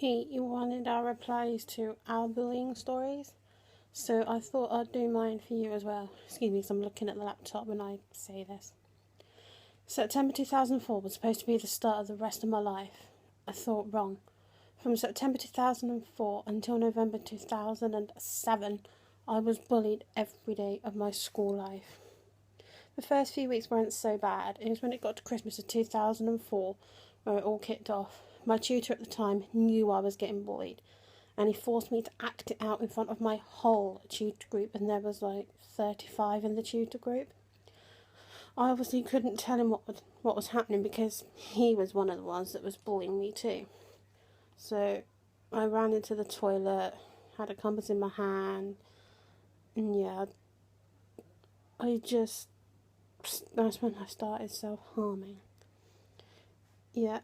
Hey, you wanted our replies to our bullying stories? So I thought I'd do mine for you as well. Excuse me, because I'm looking at the laptop when I say this. September 2004 was supposed to be the start of the rest of my life. I thought wrong. From September 2004 until November 2007, I was bullied every day of my school life. The first few weeks weren't so bad. It was when it got to Christmas of 2004 where it all kicked off. My tutor at the time knew I was getting bullied, and he forced me to act it out in front of my whole tutor group, and there was like 35 in the tutor group. I obviously couldn't tell him what was happening because he was one of the ones that was bullying me too. So I ran into the toilet, had a compass in my hand, and that's when I started self-harming. Yeah,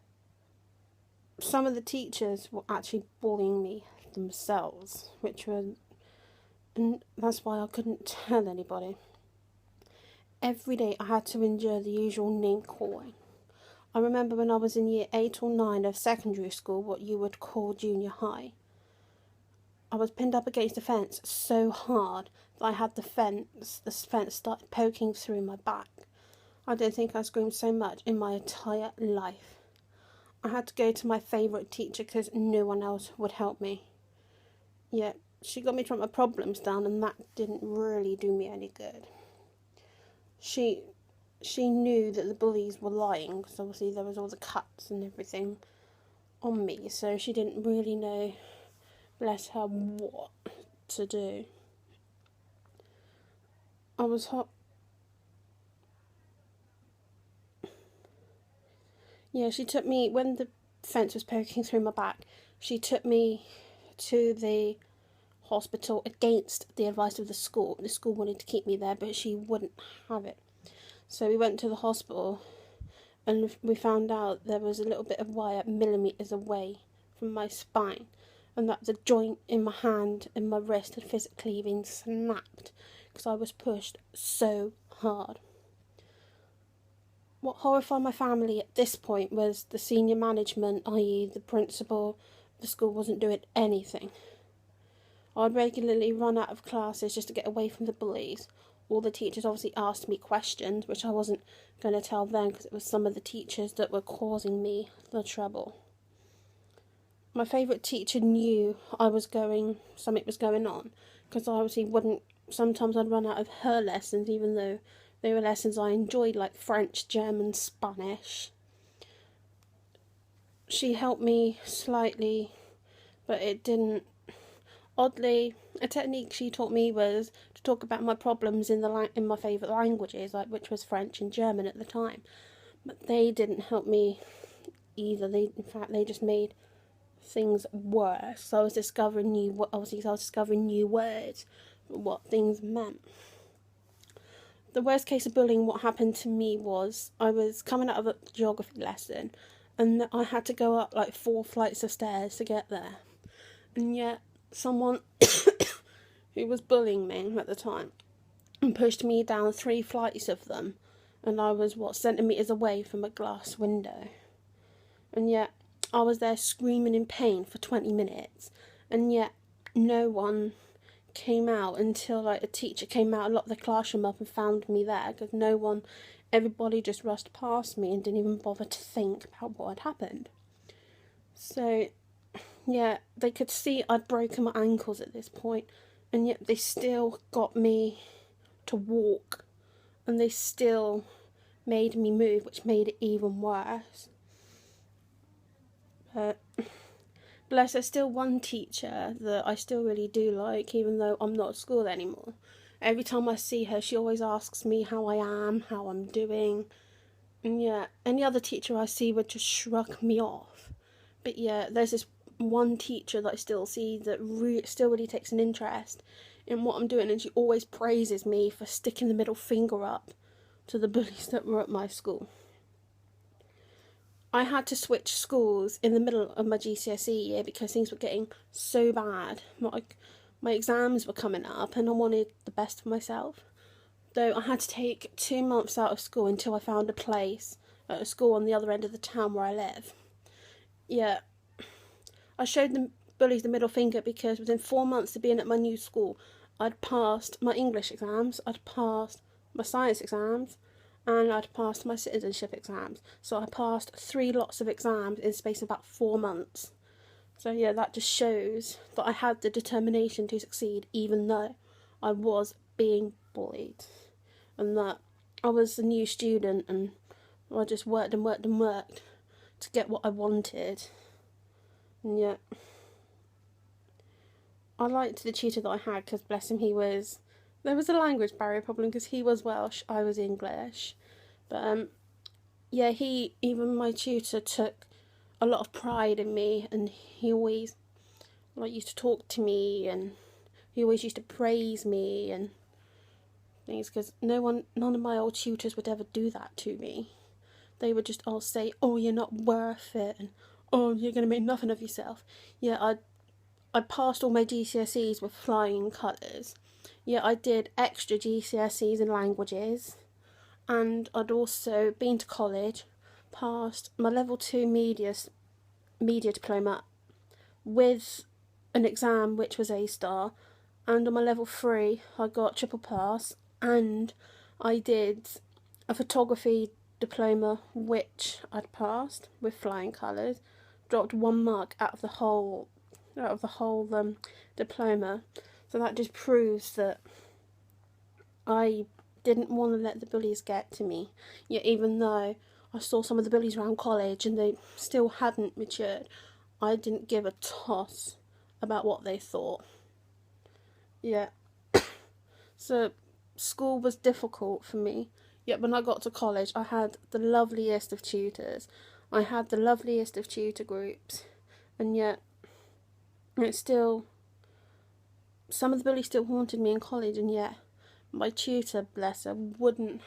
some of the teachers were actually bullying me themselves, and that's why I couldn't tell anybody. Every day I had to endure the usual name calling. I remember when I was in year 8 or 9 of secondary school, what you would call junior high. I was pinned up against the fence so hard that I had the fence started poking through my back. I don't think I screamed so much in my entire life. I had to go to my favourite teacher because no one else would help me. Yet she got me to write my problems down, and that didn't really do me any good. She knew that the bullies were lying, because obviously there was all the cuts and everything on me, so she didn't really know, bless her, what to do. I was hot. Yeah, she took me, when the fence was poking through my back, she took me to the hospital against the advice of the school. The school wanted to keep me there, but she wouldn't have it. So we went to the hospital, and we found out there was a little bit of wire millimetres away from my spine, and that the joint in my hand and my wrist had physically been snapped because I was pushed so hard. What horrified my family at this point was the senior management, i.e. the principal. The school wasn't doing anything. I'd regularly run out of classes just to get away from the bullies. All the teachers obviously asked me questions, which I wasn't going to tell them because it was some of the teachers that were causing me the trouble. My favourite teacher knew something was going on, because I obviously wouldn't. Sometimes I'd run out of her lessons, even though they were lessons I enjoyed, like French, German, Spanish. She helped me slightly, but it didn't. Oddly, a technique she taught me was to talk about my problems in my favourite languages, which was French and German at the time. But they didn't help me either. They just made things worse. So I was discovering new words, what things meant. The worst case of bullying, what happened to me was I was coming out of a geography lesson, and I had to go up like 4 flights of stairs to get there. And yet someone who was bullying me at the time pushed me down 3 flights of them, and I was centimetres away from a glass window. And yet I was there screaming in pain for 20 minutes, and yet no one came out until a teacher came out and locked the classroom up and found me there, because everybody just rushed past me and didn't even bother to think about what had happened. So yeah, they could see I'd broken my ankles at this point, and yet they still got me to walk, and they still made me move, which made it even worse. But bless, there's still one teacher that I still really do like, even though I'm not at school anymore. Every time I see her, she always asks me how I am, how I'm doing. And yeah, any other teacher I see would just shrug me off. But yeah, there's this one teacher that I still see that still really takes an interest in what I'm doing, and she always praises me for sticking the middle finger up to the bullies that were at my school. I had to switch schools in the middle of my GCSE year because things were getting so bad. My exams were coming up and I wanted the best for myself. Though I had to take 2 months out of school until I found a place at a school on the other end of the town where I live. Yeah, I showed the bullies the middle finger because within 4 months of being at my new school, I'd passed my English exams, I'd passed my science exams, and I'd passed my citizenship exams. So I passed 3 lots of exams in space of about 4 months. So yeah, that just shows that I had the determination to succeed even though I was being bullied. And that I was a new student and I just worked and worked and worked to get what I wanted. And yet, I liked the tutor that I had because, bless him, there was a language barrier problem because he was Welsh, I was English. But yeah, even my tutor took a lot of pride in me, and he always used to talk to me, and he always used to praise me and things, because none of my old tutors would ever do that to me. They would just all say, "Oh, you're not worth it," and "Oh, you're going to make nothing of yourself." Yeah, I passed all my GCSEs with flying colours. Yeah, I did extra GCSEs in languages, and I'd also been to college, passed my level 2 media diploma with an exam which was A-star, and on my level 3 I got triple pass, and I did a photography diploma which I'd passed with flying colours, dropped 1 mark out of the whole diploma. So that just proves that I didn't want to let the bullies get to me. Yet even though I saw some of the bullies around college and they still hadn't matured, I didn't give a toss about what they thought. Yeah. So school was difficult for me. Yet when I got to college, I had the loveliest of tutors. I had the loveliest of tutor groups. And yet, some of the bullies still haunted me in college, and yet my tutor, bless her, wouldn't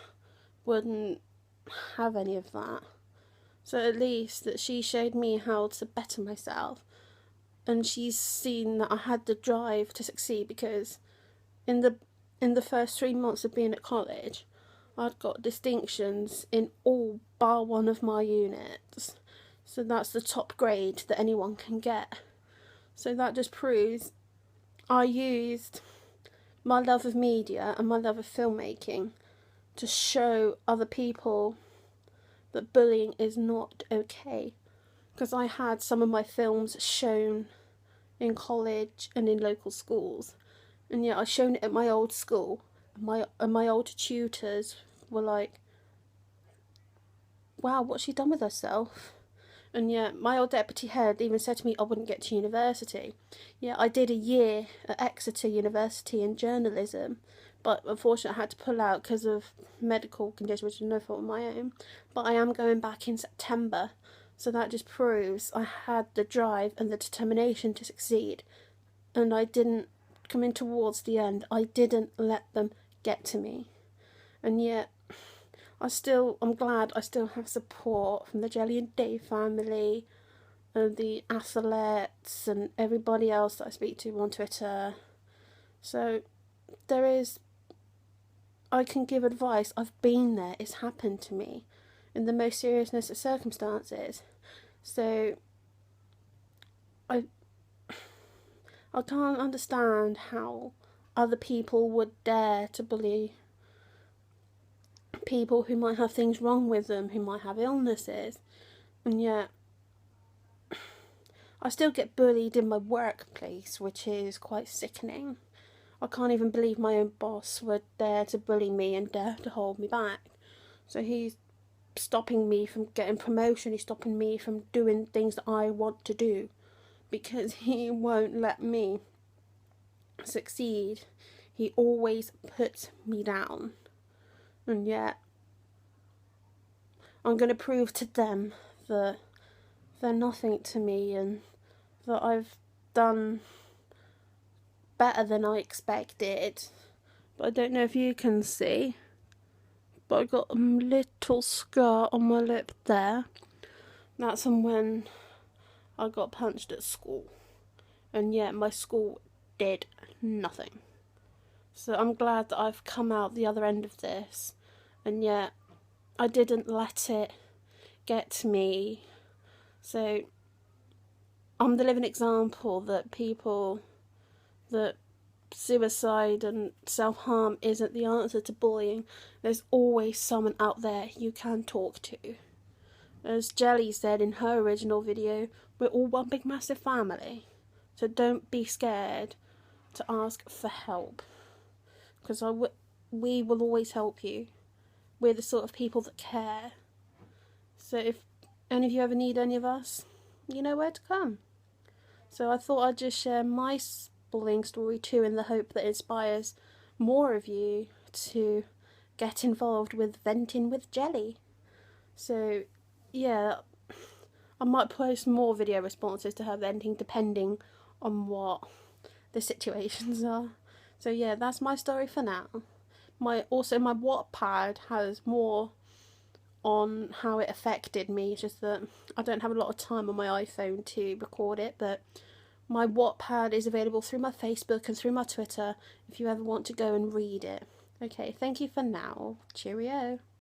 have any of that. So at least that she showed me how to better myself, and she's seen that I had the drive to succeed, because in the first 3 months of being at college, I'd got distinctions in all bar one of my units. So that's the top grade that anyone can get. So that just proves I used my love of media and my love of filmmaking to show other people that bullying is not okay. Because I had some of my films shown in college and in local schools, and yet I shown it at my old school. My old tutors were like, "Wow, what's she done with herself?" And yet my old deputy head even said to me I wouldn't get to university. Yeah, I did a year at Exeter University in journalism, but unfortunately I had to pull out because of medical conditions, which is no fault of my own. But I am going back in September, so that just proves I had the drive and the determination to succeed. And I didn't, coming towards the end, I didn't let them get to me. And yet I'm glad I still have support from the Jelly and Dave family and the athletes and everybody else that I speak to on Twitter. So I can give advice. I've been there. It's happened to me in the most seriousness of circumstances. So I can't understand how other people would dare to bully people who might have things wrong with them, who might have illnesses, and yet I still get bullied in my workplace, which is quite sickening. I can't even believe my own boss would dare to bully me and dare to hold me back. So he's stopping me from getting promotion, he's stopping me from doing things that I want to do, because he won't let me succeed. He always puts me down. And yet I'm going to prove to them that they're nothing to me, and that I've done better than I expected. But I don't know if you can see, but I got a little scar on my lip there. That's from when I got punched at school, and yet my school did nothing. So I'm glad that I've come out the other end of this, and yet I didn't let it get to me. So I'm the living example that suicide and self-harm isn't the answer to bullying. There's always someone out there you can talk to. As Jelly said in her original video, we're all one big massive family. So don't be scared to ask for help. Because we will always help you. We're the sort of people that care. So if any of you ever need any of us, you know where to come. So I thought I'd just share my bullying story too, in the hope that it inspires more of you to get involved with venting with Jelly. So yeah, I might post more video responses to her venting depending on what the situations are. So yeah, that's my story for now. My Wattpad has more on how it affected me. It's just that I don't have a lot of time on my iPhone to record it, but my Wattpad is available through my Facebook and through my Twitter if you ever want to go and read it. Okay, thank you for now. Cheerio.